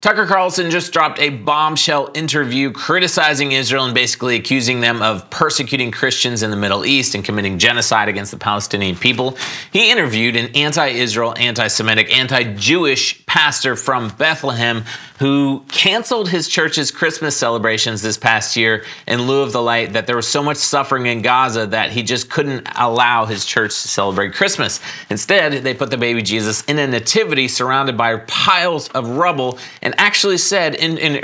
Tucker Carlson just dropped a bombshell interview criticizing Israel and basically accusing them of persecuting Christians in the Middle East and committing genocide against the Palestinian people. He interviewed an anti-Israel, anti-Semitic, anti-Jewish pastor from Bethlehem who canceled his church's Christmas celebrations this past year in lieu of the light that there was so much suffering in Gaza that he just couldn't allow his church to celebrate Christmas. Instead, they put the baby Jesus in a nativity surrounded by piles of rubble and actually said in an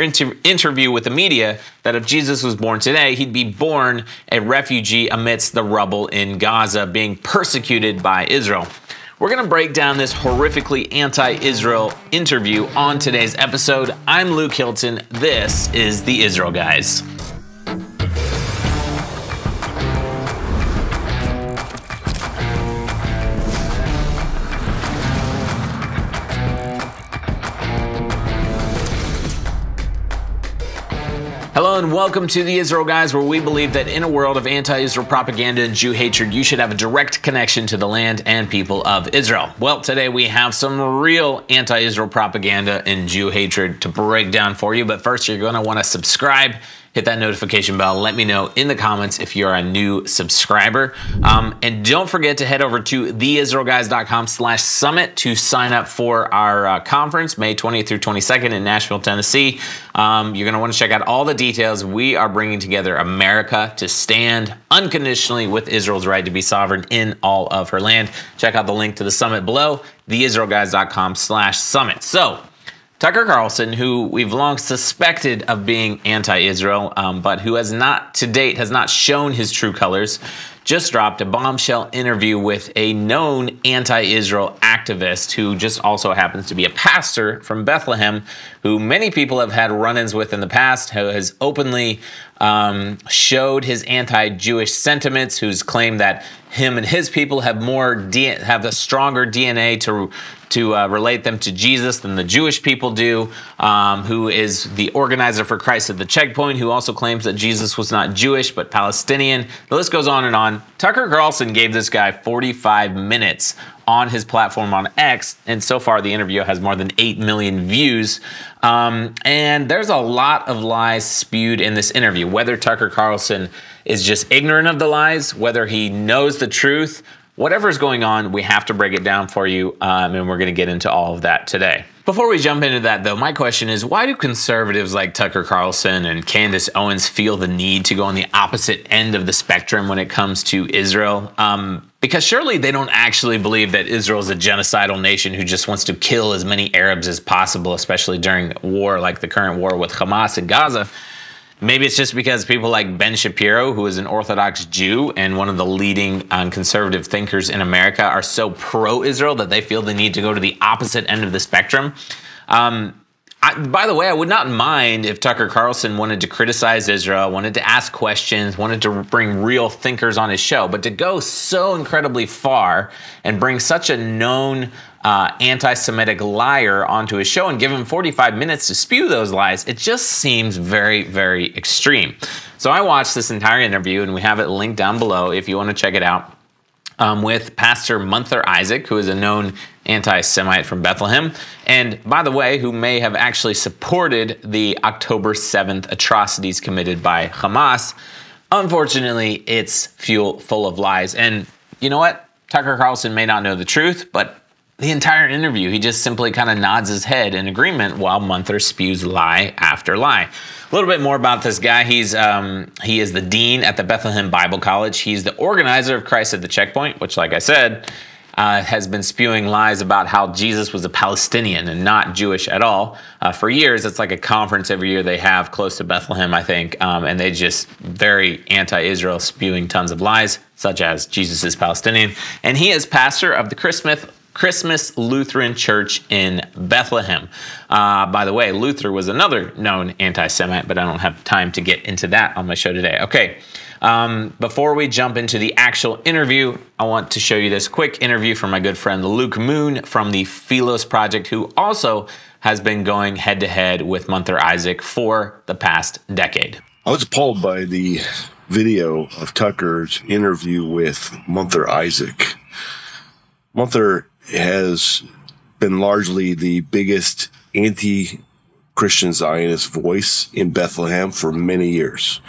interview with the media that if Jesus was born today, he'd be born a refugee amidst the rubble in Gaza, being persecuted by Israel. We're going to break down this horrifically anti-Israel interview on today's episode. I'm Luke Hilton. This is the Israel Guys. Hello and welcome to the Israel Guys, where we believe that in a world of anti-Israel propaganda and Jew hatred, you should have a direct connection to the land and people of Israel. Well, today we have some real anti-Israel propaganda and Jew hatred to break down for you. But first, you're going to want to subscribe. Hit that notification bell. Let me know in the comments if you're a new subscriber. And don't forget to head over to theisraelguys.com/summit to sign up for our conference, May 20th through 22nd in Nashville, Tennessee. You're going to want to check out all the details. We are bringing together America to stand unconditionally with Israel's right to be sovereign in all of her land. Check out the link to the summit below, theisraelguys.com/summit. So, Tucker Carlson, who we've long suspected of being anti-Israel, but who has not, to date, has not shown his true colors, just dropped a bombshell interview with a known anti-Israel activist who just also happens to be a pastor from Bethlehem, who many people have had run-ins with in the past, who has openly showed his anti-Jewish sentiments, who's claimed that him and his people have the stronger DNA to relate them to Jesus than the Jewish people do, who is the organizer for Christ at the Checkpoint, who also claims that Jesus was not Jewish but Palestinian. The list goes on and on. Tucker Carlson gave this guy 45 minutes on his platform on X, and so far the interview has more than 8 million views. And there's a lot of lies spewed in this interview. Whether Tucker Carlson is just ignorant of the lies, whether he knows the truth, whatever's going on, we have to break it down for you, and we're going to get into all of that today. Before we jump into that, though, my question is, why do conservatives like Tucker Carlson and Candace Owens feel the need to go on the opposite end of the spectrum when it comes to Israel? Because surely they don't actually believe that Israel is a genocidal nation who just wants to kill as many Arabs as possible, especially during war like the current war with Hamas in Gaza. Maybe it's just because people like Ben Shapiro, who is an Orthodox Jew and one of the leading conservative thinkers in America, are so pro-Israel that they feel the need to go to the opposite end of the spectrum. By the way, I would not mind if Tucker Carlson wanted to criticize Israel, wanted to ask questions, wanted to bring real thinkers on his show. But to go so incredibly far and bring such a known anti-Semitic liar onto his show and give him 45 minutes to spew those lies, it just seems very, very extreme. So I watched this entire interview, and we have it linked down below if you want to check it out, with Pastor Munther Isaac, who is a known anti-Semite from Bethlehem, and by the way, who may have actually supported the October 7th atrocities committed by Hamas. Unfortunately, it's full of lies. And you know what? Tucker Carlson may not know the truth, but the entire interview, he just simply kind of nods his head in agreement while Munther spews lie after lie. A little bit more about this guy. He is the dean at the Bethlehem Bible College. He's the organizer of Christ at the Checkpoint, which, like I said, has been spewing lies about how Jesus was a Palestinian and not Jewish at all. For years, it's like a conference every year they have close to Bethlehem, I think, and they just very anti-Israel, spewing tons of lies, such as Jesus is Palestinian. And he is pastor of the Christmas Lutheran Church in Bethlehem. By the way, Luther was another known anti-Semite, but I don't have time to get into that on my show today. Okay, before we jump into the actual interview, I want to show you this quick interview from my good friend Luke Moon from the Philos Project, who also has been going head-to-head with Munther Isaac for the past decade. I was appalled by the video of Tucker's interview with Munther Isaac. Munther has been largely the biggest Christian Zionist voice in Bethlehem for many years.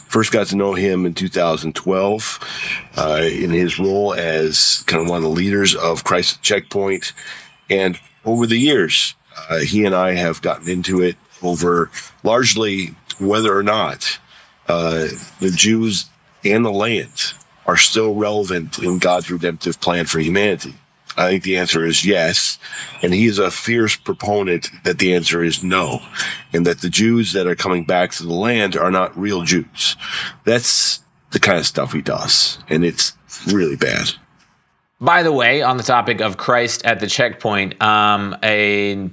First got to know him in 2012 in his role as kind of one of the leaders of Christ at Checkpoint. And over the years, he and I have gotten into it over largely whether or not the Jews and the land are still relevant in God's redemptive plan for humanity. I think the answer is yes, and he is a fierce proponent that the answer is no, and that the Jews that are coming back to the land are not real Jews. That's the kind of stuff he does, and it's really bad. By the way, on the topic of Christ at the Checkpoint, a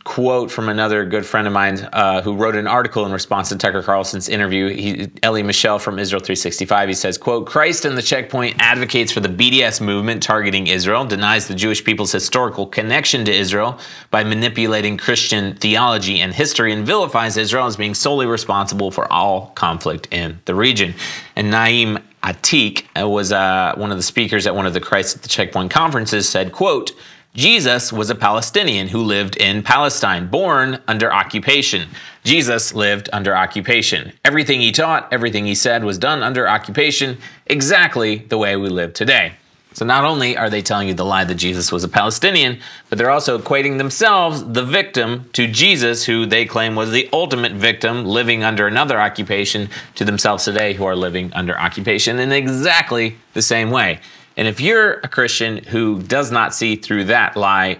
quote from another good friend of mine who wrote an article in response to Tucker Carlson's interview, Elie Michel from Israel 365, he says, quote, Christ in the Checkpoint advocates for the BDS movement targeting Israel, denies the Jewish people's historical connection to Israel by manipulating Christian theology and history, and vilifies Israel as being solely responsible for all conflict in the region. And Naim Atik was one of the speakers at one of the Christ at the Checkpoint conferences, said, quote, Jesus was a Palestinian who lived in Palestine, born under occupation. Jesus lived under occupation. Everything he taught, everything he said was done under occupation, exactly the way we live today. So not only are they telling you the lie that Jesus was a Palestinian, but they're also equating themselves, the victim, to Jesus, who they claim was the ultimate victim living under another occupation, to themselves today who are living under occupation in exactly the same way. And if you're a Christian who does not see through that lie,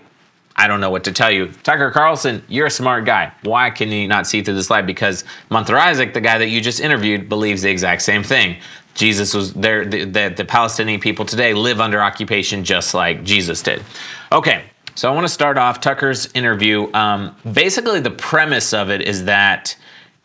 I don't know what to tell you. Tucker Carlson, you're a smart guy. Why can you not see through this lie? Because Munther Isaac, the guy that you just interviewed, believes the exact same thing. Jesus was there, the Palestinian people today live under occupation just like Jesus did. Okay, so I want to start off Tucker's interview. Basically, the premise of it is that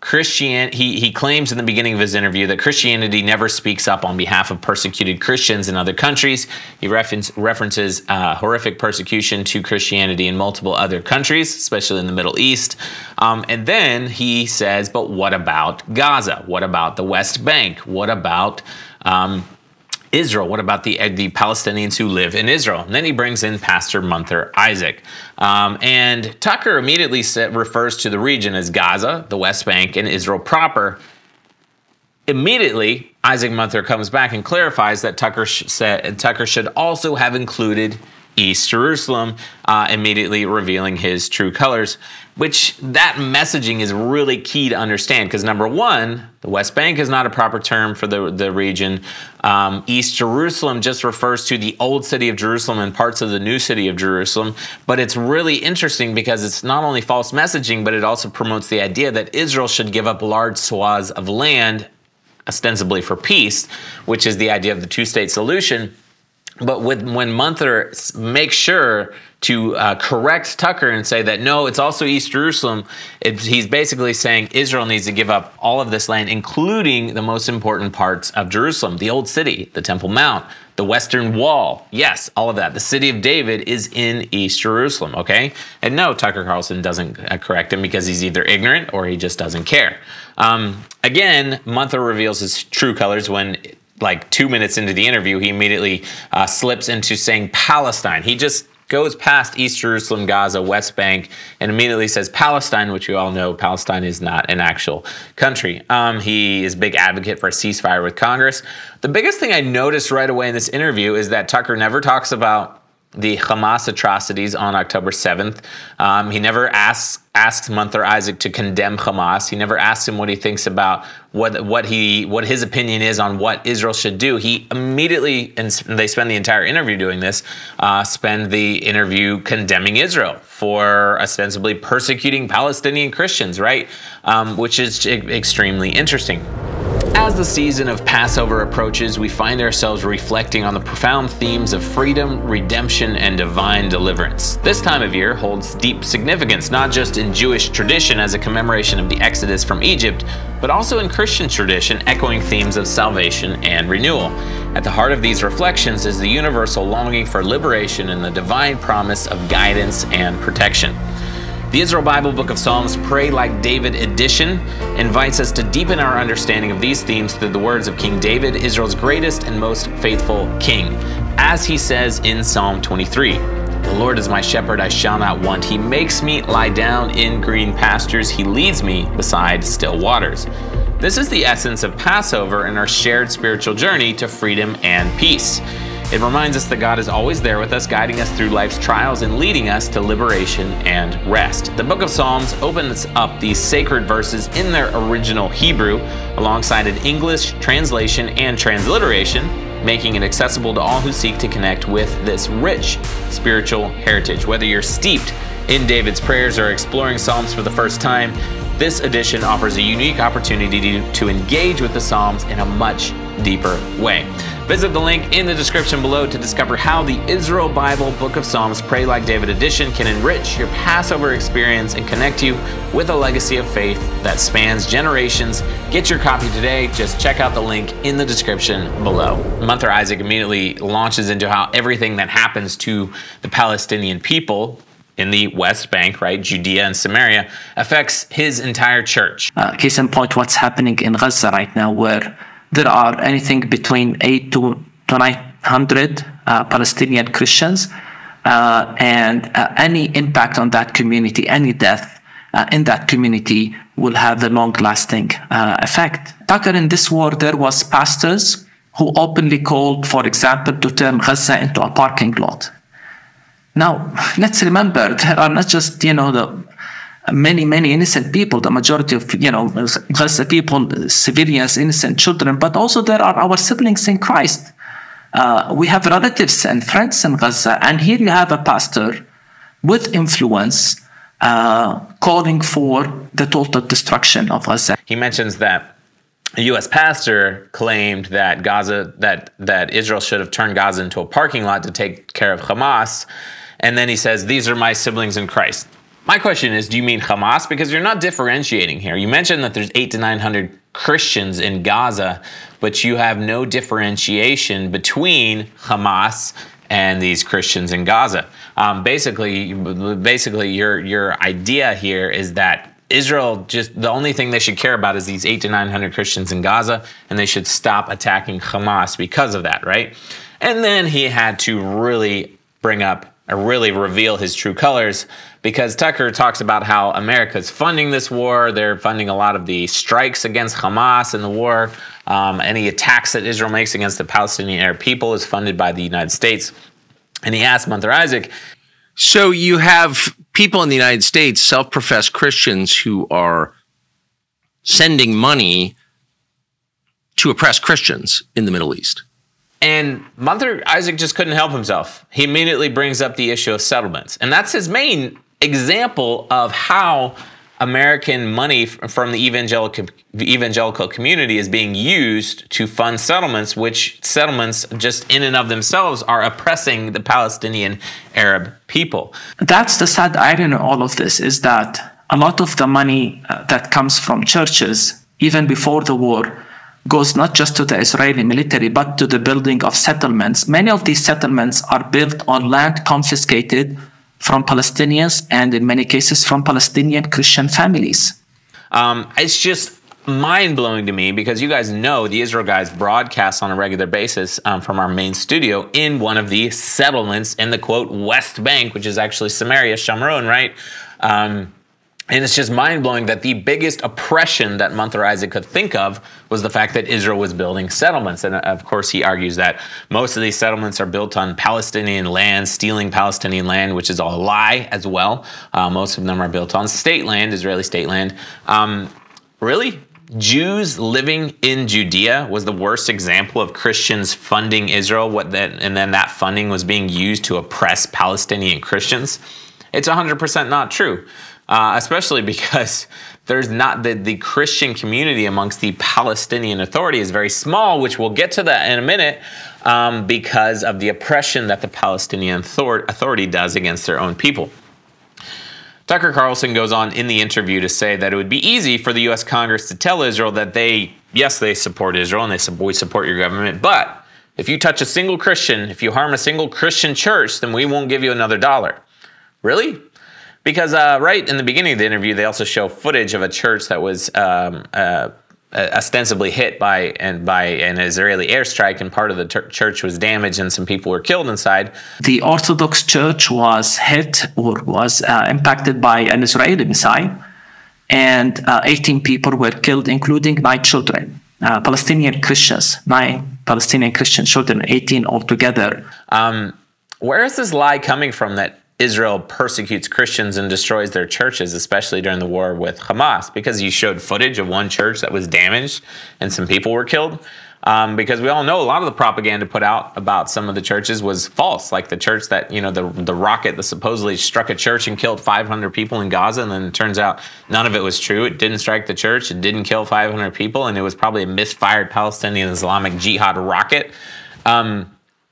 he claims in the beginning of his interview that Christianity never speaks up on behalf of persecuted Christians in other countries. He references horrific persecution to Christianity in multiple other countries, especially in the Middle East. And then he says, but what about Gaza? What about the West Bank? What about Israel? What about the Palestinians who live in Israel? And then he brings in Pastor Munther Isaac. And Tucker immediately refers to the region as Gaza, the West Bank, and Israel proper. Immediately, Isaac Munther comes back and clarifies that Tucker should also have included East Jerusalem, immediately revealing his true colors, which that messaging is really key to understand because number one, the West Bank is not a proper term for the region. East Jerusalem just refers to the old city of Jerusalem and parts of the new city of Jerusalem, but it's really interesting because it's not only false messaging, but it also promotes the idea that Israel should give up large swaths of land, ostensibly for peace, which is the idea of the two-state solution. But when Munther makes sure to correct Tucker and say that, no, it's also East Jerusalem, he's basically saying Israel needs to give up all of this land, including the most important parts of Jerusalem, the Old City, the Temple Mount, the Western Wall. Yes, all of that. The City of David is in East Jerusalem, okay? And no, Tucker Carlson doesn't correct him because he's either ignorant or he just doesn't care. Again, Munther reveals his true colors when, like 2 minutes into the interview, he immediately slips into saying Palestine. He just goes past East Jerusalem, Gaza, West Bank, and immediately says Palestine, which we all know Palestine is not an actual country. He is a big advocate for a ceasefire with Congress. The biggest thing I noticed right away in this interview is that Tucker never talks about the Hamas atrocities on October 7th. He never asks Munther Isaac to condemn Hamas. He never asks him what he thinks about what his opinion is on what Israel should do. He immediately, and they spend the entire interview doing this, spend the interview condemning Israel for ostensibly persecuting Palestinian Christians, right? Which is extremely interesting. As the season of Passover approaches, we find ourselves reflecting on the profound themes of freedom, redemption, and divine deliverance. This time of year holds deep significance, not just in Jewish tradition as a commemoration of the Exodus from Egypt, but also in Christian tradition, echoing themes of salvation and renewal. At the heart of these reflections is the universal longing for liberation and the divine promise of guidance and protection. The Israel Bible Book of Psalms Pray Like David edition invites us to deepen our understanding of these themes through the words of King David, Israel's greatest and most faithful king. As he says in Psalm 23, Lord is my shepherd, I shall not want. He makes me lie down in green pastures. He leads me beside still waters. This is the essence of Passover and our shared spiritual journey to freedom and peace. It reminds us that God is always there with us, guiding us through life's trials and leading us to liberation and rest. The book of Psalms opens up these sacred verses in their original Hebrew, alongside an English translation and transliteration, making it accessible to all who seek to connect with this rich spiritual heritage. Whether you're steeped in David's prayers or exploring Psalms for the first time, this edition offers a unique opportunity to engage with the Psalms in a much deeper way. Visit the link in the description below to discover how the Israel Bible Book of Psalms Pray Like David edition can enrich your Passover experience and connect you with a legacy of faith that spans generations. Get your copy today. Just check out the link in the description below. Munther Isaac immediately launches into how everything that happens to the Palestinian people in the West Bank, right, Judea and Samaria, affects his entire church. Case in point, what's happening in Gaza right now, where there are anything between 800 to 900 Palestinian Christians, and any impact on that community, any death in that community will have a long-lasting effect. Tucker, in this war, there was pastors who openly called, for example, to turn Gaza into a parking lot. Now, let's remember, there are not just, the many innocent people, the majority of, Gaza people, civilians, innocent children, but also there are our siblings in Christ. We have relatives and friends in Gaza, and here you have a pastor with influence calling for the total destruction of Gaza. He mentions that a U.S. pastor claimed that that Israel should have turned Gaza into a parking lot to take care of Hamas, and then he says, "These are my siblings in Christ." My question is, do you mean Hamas? Because you're not differentiating here. You mentioned that there's 800 to 900 Christians in Gaza, but you have no differentiation between Hamas and these Christians in Gaza. Basically, your idea here is that Israel, just the only thing they should care about is these 800 to 900 Christians in Gaza, and they should stop attacking Hamas because of that, right? And then he had to really really reveal his true colors, because Tucker talks about how America's funding this war. They're funding a lot of the strikes against Hamas in the war. Any attacks that Israel makes against the Palestinian Arab people is funded by the United States. And he asked Munther Isaac, so you have people in the United States, self-professed Christians, who are sending money to oppress Christians in the Middle East. And Munther Isaac just couldn't help himself. He immediately brings up the issue of settlements. And that's his main example of how American money from the evangelical community is being used to fund settlements, which settlements just in and of themselves are oppressing the Palestinian Arab people. That's the sad irony of all of this, is that a lot of the money that comes from churches, even before the war, goes not just to the Israeli military, but to the building of settlements. Many of these settlements are built on land confiscated from Palestinians, and in many cases from Palestinian Christian families. It's just mind-blowing to me, because you guys know the Israel Guys broadcast on a regular basis from our main studio in one of the settlements in the, quote, West Bank, which is actually Samaria, Shomron, right? And it's just mind-blowing that the biggest oppression that Munther Isaac could think of was the fact that Israel was building settlements. And of course, he argues that most of these settlements are built on Palestinian land, stealing Palestinian land, which is a lie as well. Most of them are built on state land, Israeli state land. Really? Jews living in Judea was the worst example of Christians funding Israel, and then that funding was being used to oppress Palestinian Christians? It's 100% not true. Especially because there's not the Christian community amongst the Palestinian Authority is very small, which we'll get to that in a minute, because of the oppression that the Palestinian Authority does against their own people. Tucker Carlson goes on in the interview to say that it would be easy for the U.S. Congress to tell Israel that they support Israel and we support your government, but if you touch a single Christian, if you harm a single Christian church, then we won't give you another dollar. Really? Because right in the beginning of the interview, they also show footage of a church that was ostensibly hit by an Israeli airstrike, and part of the church was damaged and some people were killed inside. The Orthodox Church was hit or was impacted by an Israeli missile, and 18 people were killed, including 9 children, Palestinian Christians, 9 Palestinian Christian children, 18 altogether. Where is this lie coming from that Israel persecutes Christians and destroys their churches, especially during the war with Hamas? Because you showed footage of one church that was damaged and some people were killed. Because we all know a lot of the propaganda put out about some of the churches was false. Like the church that, the rocket that supposedly struck a church and killed 500 people in Gaza, and then it turns out none of it was true. It didn't strike the church. It didn't kill 500 people, and it was probably a misfired Palestinian Islamic Jihad rocket.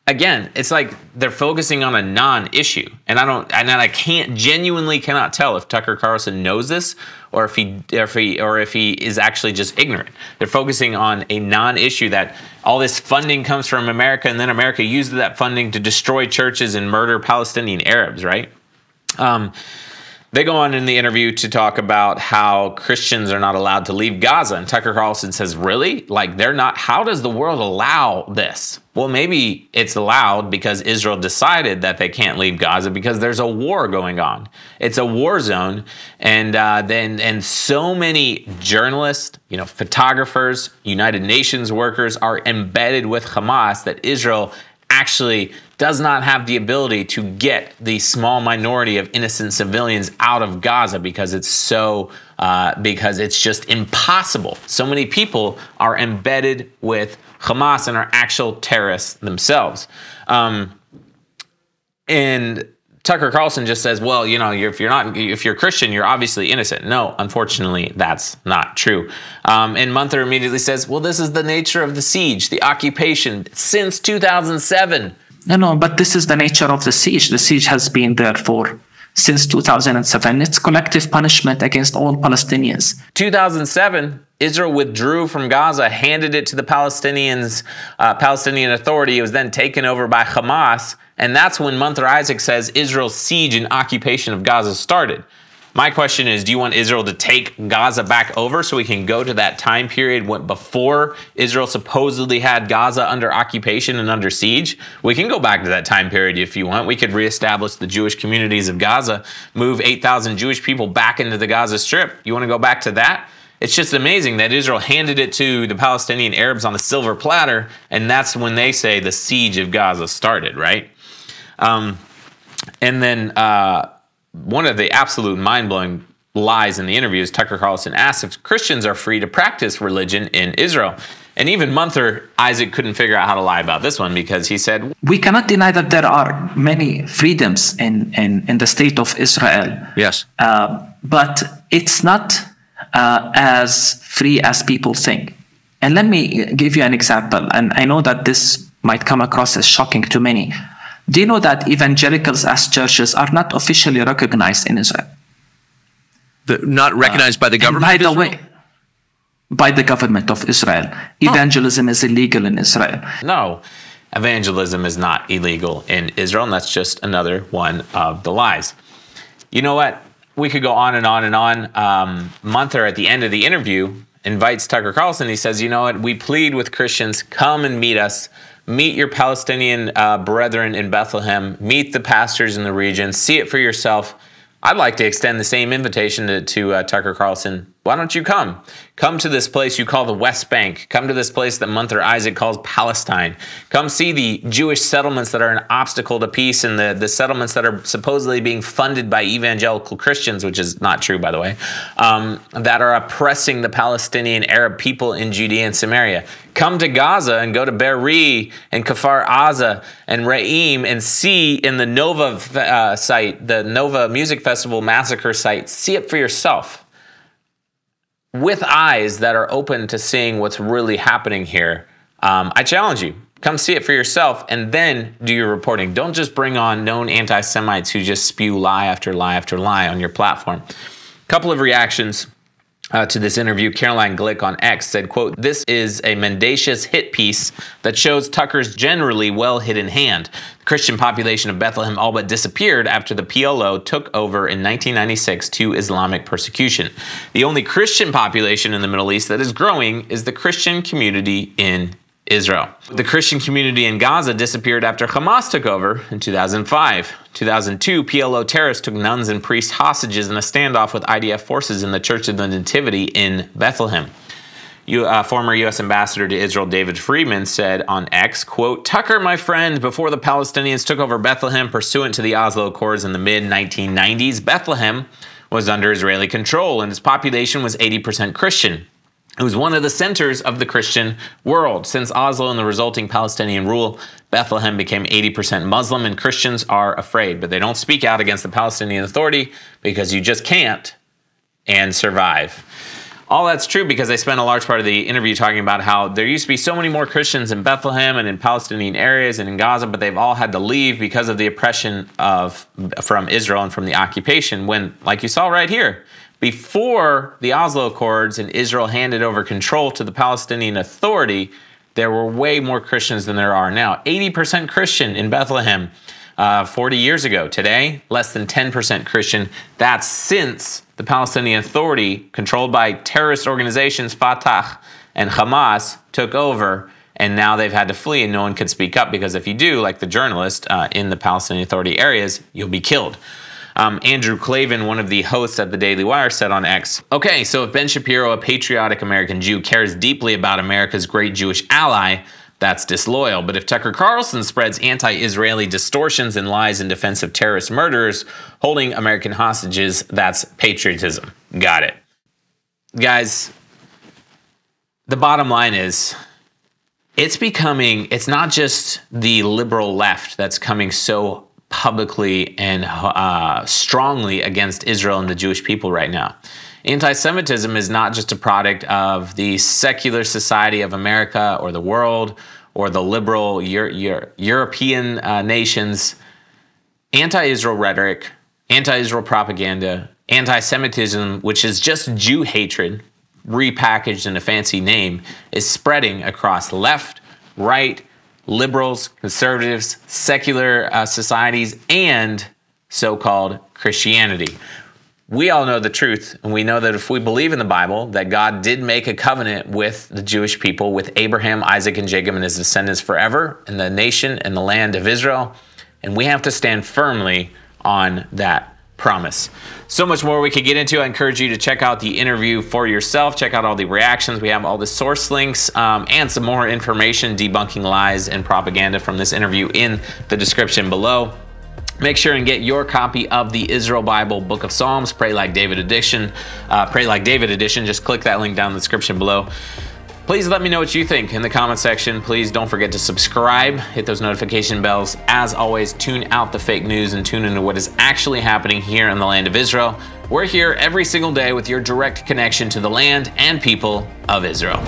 Again, it's like they're focusing on a non-issue, and I genuinely cannot tell if Tucker Carlson knows this or if he is actually just ignorant. They're focusing on a non-issue, that all this funding comes from America, and then America uses that funding to destroy churches and murder Palestinian Arabs, right? They go on in the interview to talk about how Christians are not allowed to leave Gaza. And Tucker Carlson says, really? Like, they're not? How does the world allow this? Well, maybe it's allowed because Israel decided that they can't leave Gaza because there's a war going on. It's a war zone. And so many journalists, photographers, United Nations workers are embedded with Hamas that Israel actually does not have the ability to get the small minority of innocent civilians out of Gaza because because it's just impossible. So many people are embedded with Hamas and are actual terrorists themselves. And Tucker Carlson just says, well, if you're Christian, you're obviously innocent. No, unfortunately, that's not true. And Munther immediately says, well, this is the nature of the siege, the occupation since 2007. No, but this is the nature of the siege. The siege has been there since 2007. It's collective punishment against all Palestinians. 2007, Israel withdrew from Gaza, handed it to the Palestinians, Palestinian Authority. It was then taken over by Hamas. And that's when Munther Isaac says Israel's siege and occupation of Gaza started. My question is, do you want Israel to take Gaza back over so we can go to that time period before Israel supposedly had Gaza under occupation and under siege? We can go back to that time period if you want. We could reestablish the Jewish communities of Gaza, move 8,000 Jewish people back into the Gaza Strip. You want to go back to that? It's just amazing that Israel handed it to the Palestinian Arabs on a silver platter, and that's when they say the siege of Gaza started, right? And then one of the absolute mind-blowing lies in the interview is Tucker Carlson asks if Christians are free to practice religion in Israel. And even Munther Isaac couldn't figure out how to lie about this one because he said, we cannot deny that there are many freedoms in the state of Israel. Yes. But it's not as free as people think. And let me give you an example. And I know that this might come across as shocking to many. Do you know that evangelicals as churches are not officially recognized in Israel? Not recognized by the government? By the way, by the government of Israel. Evangelism is illegal in Israel. No, evangelism is not illegal in Israel, and that's just another one of the lies. You know what? We could go on and on and on. Munther, at the end of the interview, invites Tucker Carlson. He says, you know what? We plead with Christians, come and meet us. Meet your Palestinian brethren in Bethlehem. Meet the pastors in the region. See it for yourself. I'd like to extend the same invitation to Tucker Carlson. Why don't you come? Come to this place you call the West Bank. Come to this place that Munther Isaac calls Palestine. Come see the Jewish settlements that are an obstacle to peace and the settlements that are supposedly being funded by evangelical Christians, which is not true, by the way, that are oppressing the Palestinian Arab people in Judea and Samaria. Come to Gaza and go to Be'eri and Kfar Aza and Ra'im and see in the Nova site, the Nova Music Festival massacre site, see it for yourself. With eyes that are open to seeing what's really happening here. I challenge you, come see it for yourself and then do your reporting. Don't just bring on known anti-Semites who just spew lie after lie after lie on your platform. Couple of reactions. to this interview, Caroline Glick on X said, quote, "This is a mendacious hit piece that shows Tucker's generally well-hidden hand. The Christian population of Bethlehem all but disappeared after the PLO took over in 1996 to Islamic persecution. The only Christian population in the Middle East that is growing is the Christian community in Israel. The Christian community in Gaza disappeared after Hamas took over in 2005. 2002, PLO terrorists took nuns and priests hostages in a standoff with IDF forces in the Church of the Nativity in Bethlehem." Former U.S. Ambassador to Israel David Friedman said on X, quote, "Tucker, my friend, before the Palestinians took over Bethlehem pursuant to the Oslo Accords in the mid-1990s, Bethlehem was under Israeli control and its population was 80% Christian. It was one of the centers of the Christian world. Since Oslo and the resulting Palestinian rule, Bethlehem became 80% Muslim, and Christians are afraid. But they don't speak out against the Palestinian Authority because you just can't and survive." All that's true because I spent a large part of the interview talking about how there used to be so many more Christians in Bethlehem and in Palestinian areas and in Gaza, but they've all had to leave because of the oppression from Israel and from the occupation when, like you saw right here, before the Oslo Accords and Israel handed over control to the Palestinian Authority, there were way more Christians than there are now. 80% Christian in Bethlehem 40 years ago. Today, less than 10% Christian. That's since the Palestinian Authority, controlled by terrorist organizations Fatah and Hamas, took over, and now they've had to flee and no one can speak up because if you do, like the journalist in the Palestinian Authority areas, you'll be killed. Andrew Klavan, one of the hosts at the Daily Wire, said on X, "Okay, so if Ben Shapiro, a patriotic American Jew, cares deeply about America's great Jewish ally, that's disloyal. But if Tucker Carlson spreads anti-Israeli distortions and lies in defense of terrorist murderers holding American hostages, that's patriotism." Got it. Guys, the bottom line is, it's not just the liberal left that's coming so publicly and strongly against Israel and the Jewish people right now. Anti-Semitism is not just a product of the secular society of America or the world or the liberal European nations. Anti-Israel rhetoric, anti-Israel propaganda, anti-Semitism, which is just Jew hatred repackaged in a fancy name, is spreading across left, right, liberals, conservatives, secular societies, and so-called Christianity. We all know the truth, and we know that if we believe in the Bible, that God did make a covenant with the Jewish people, with Abraham, Isaac, and Jacob and his descendants forever, in the nation and the land of Israel, and we have to stand firmly on that promise. So much more we could get into. I encourage you to check out the interview for yourself. Check out all the reactions. We have all the source links and some more information debunking lies and propaganda from this interview in the description below. Make sure and get your copy of the Israel Bible Book of Psalms, Pray Like David Edition. Just click that link down in the description below. Please let me know what you think in the comment section. Please don't forget to subscribe, hit those notification bells. As always, tune out the fake news and tune into what is actually happening here in the land of Israel. We're here every single day with your direct connection to the land and people of Israel.